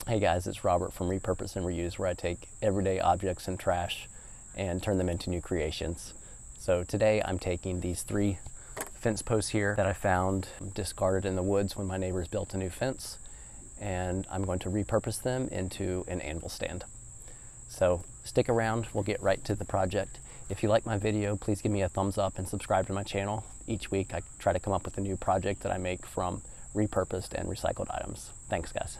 Hey guys, it's Robert from Repurpose and Reuse, where I take everyday objects and trash and turn them into new creations. So today I'm taking these 3 fence posts here that I found discarded in the woods when my neighbors built a new fence, and I'm going to repurpose them into an anvil stand. So stick around, we'll get right to the project. If you like my video, please give me a thumbs up and subscribe to my channel. Each week I try to come up with a new project that I make from repurposed and recycled items. Thanks guys.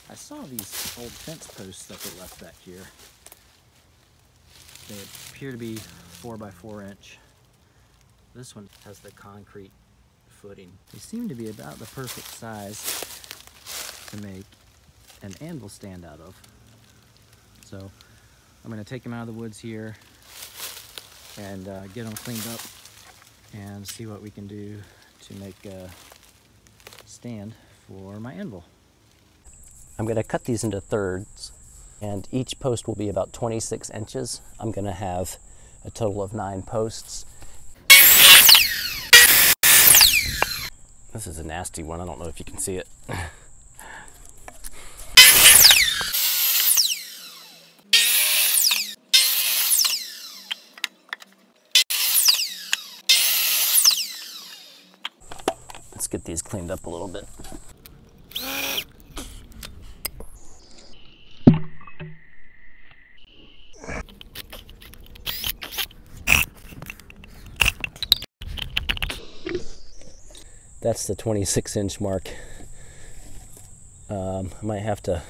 I saw these old fence posts that they left back here. They appear to be 4x4 inch. This one has the concrete footing. They seem to be about the perfect size to make an anvil stand out of. So I'm going to take them out of the woods here and get them cleaned up and see what we can do to make a stand for my anvil. I'm going to cut these into thirds, and each post will be about 26 inches. I'm going to have a total of 9 posts. This is a nasty one. I don't know if you can see it. Let's get these cleaned up a little bit. That's the 26-inch mark. I might have to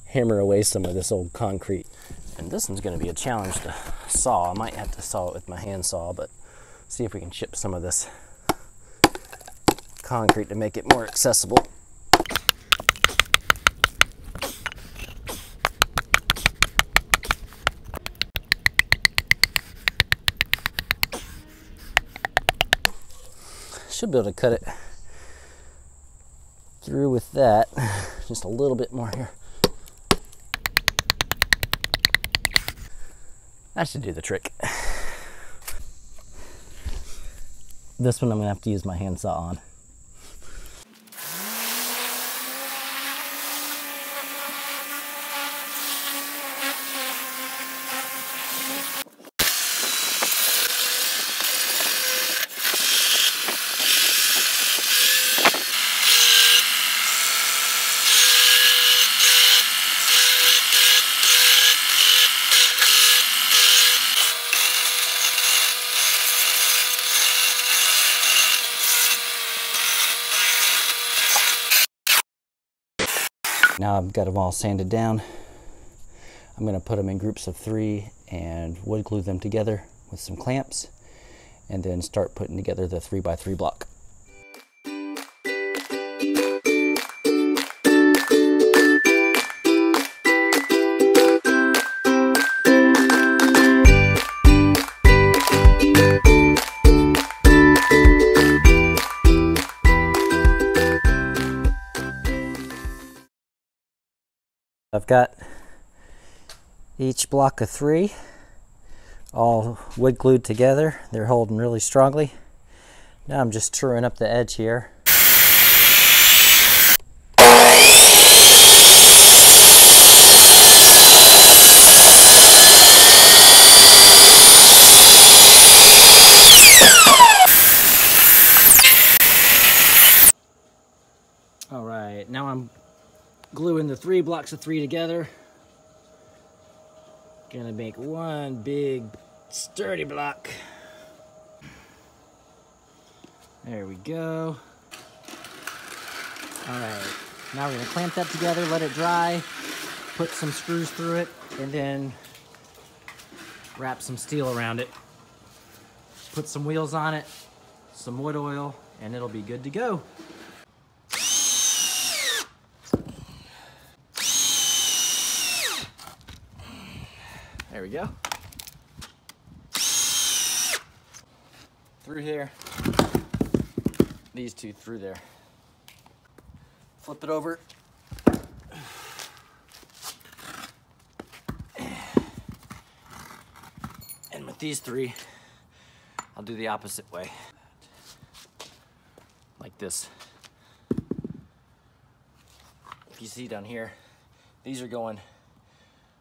hammer away some of this old concrete. And this one's going to be a challenge to saw. I might have to saw it with my hand saw, but see if we can chip some of this concrete to make it more accessible. Should be able to cut it through with that. Just a little bit more here. That should do the trick. This one I'm gonna have to use my handsaw on. Now I've got them all sanded down. I'm going to put them in groups of 3 and wood glue them together with some clamps, and then start putting together the 3x3 block. I've got each block of 3 all wood glued together. They're holding really strongly. Now I'm just truing up the edge here. All right, now I'm gluing the 3 blocks of 3 together. Gonna make one big sturdy block. There we go. All right, now we're gonna clamp that together, let it dry, put some screws through it, and then wrap some steel around it. Put some wheels on it, some wood oil, and it'll be good to go. There we go. Through here. These 2 through there. Flip it over. And with with these three, I'll do the opposite way. Like this. If you see down here, these are going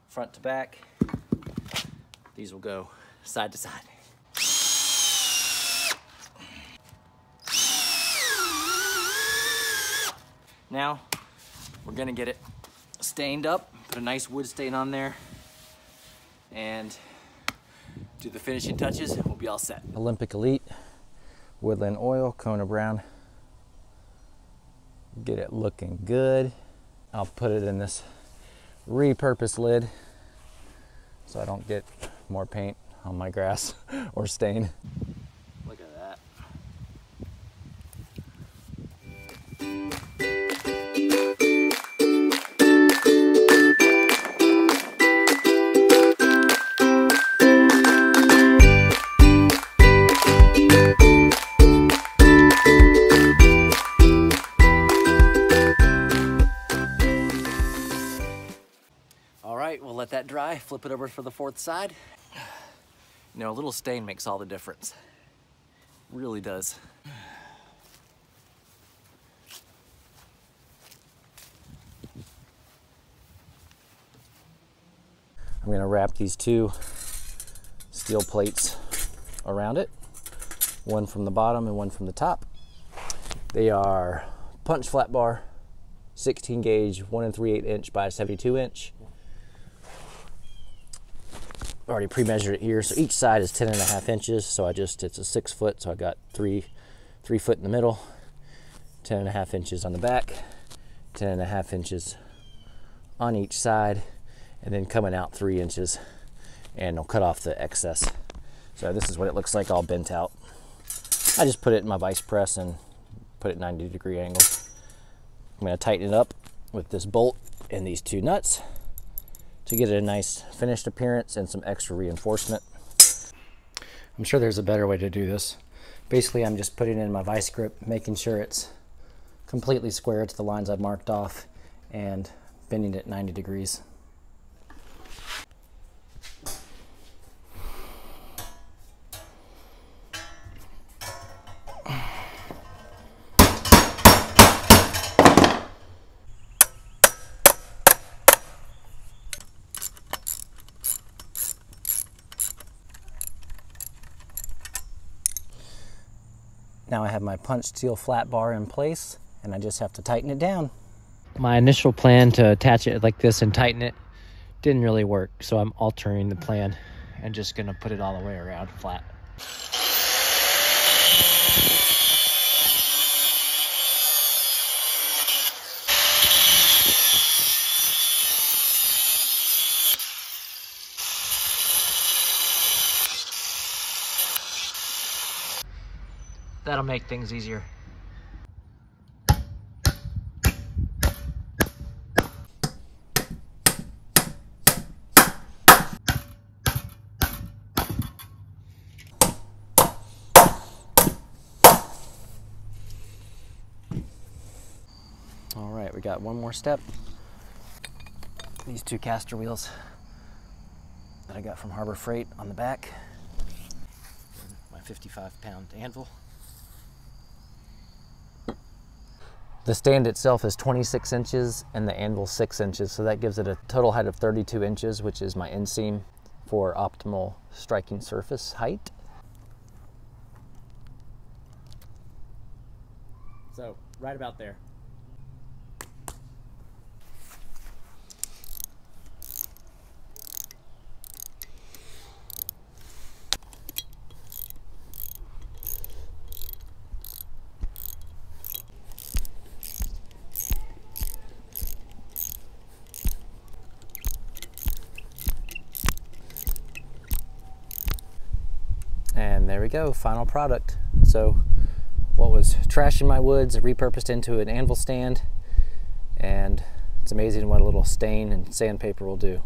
front to back. These will go side to side. Now, we're gonna get it stained up, put a nice wood stain on there, and do the finishing touches. We'll be all set. Olympic Elite, Woodland Oil, Kona Brown. Get it looking good. I'll put it in this repurpose lid so I don't get more paint on my grass or stain. Look at that. We'll let that dry, flip it over for the fourth side. You know, a little stain makes all the difference. Really does. I'm gonna wrap these two steel plates around it, one from the bottom and one from the top. They are punch flat bar, 16 gauge, 1 3/8 inch by 72 inch. Already pre-measured it here, so each side is 10.5 inches. So it's a 6 foot, so I got three foot in the middle, 10.5 inches on the back, 10.5 inches on each side, and then coming out 3 inches, and I'll cut off the excess. So this is what it looks like all bent out. I just put it in my vice press and put it 90-degree angle. I'm gonna tighten it up with this bolt and these two nuts to get it a nice finished appearance and some extra reinforcement. I'm sure there's a better way to do this. Basically, I'm just putting it in my vice grip, making sure it's completely square to the lines I've marked off, and bending it 90 degrees. Now I have my punch steel flat bar in place, and I just have to tighten it down. My initial plan to attach it like this and tighten it didn't really work, so I'm altering the plan and just gonna put it all the way around flat. That'll make things easier. All right, we got one more step. These two caster wheels that I got from Harbor Freight on the back. My 55-pound anvil. The stand itself is 26 inches and the anvil 6 inches, so that gives it a total height of 32 inches, which is my inseam for optimal striking surface height. So, right about there. And there we go, final product. So what was trash in my woods, repurposed into an anvil stand, and it's amazing what a little stain and sandpaper will do.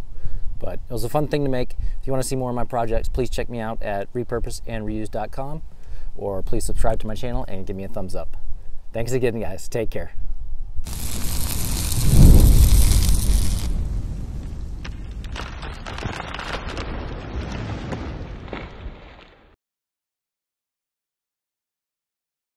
But it was a fun thing to make. If you want to see more of my projects, please check me out at repurposeandreuse.com, or please subscribe to my channel and give me a thumbs up. Thanks again, guys. Take care.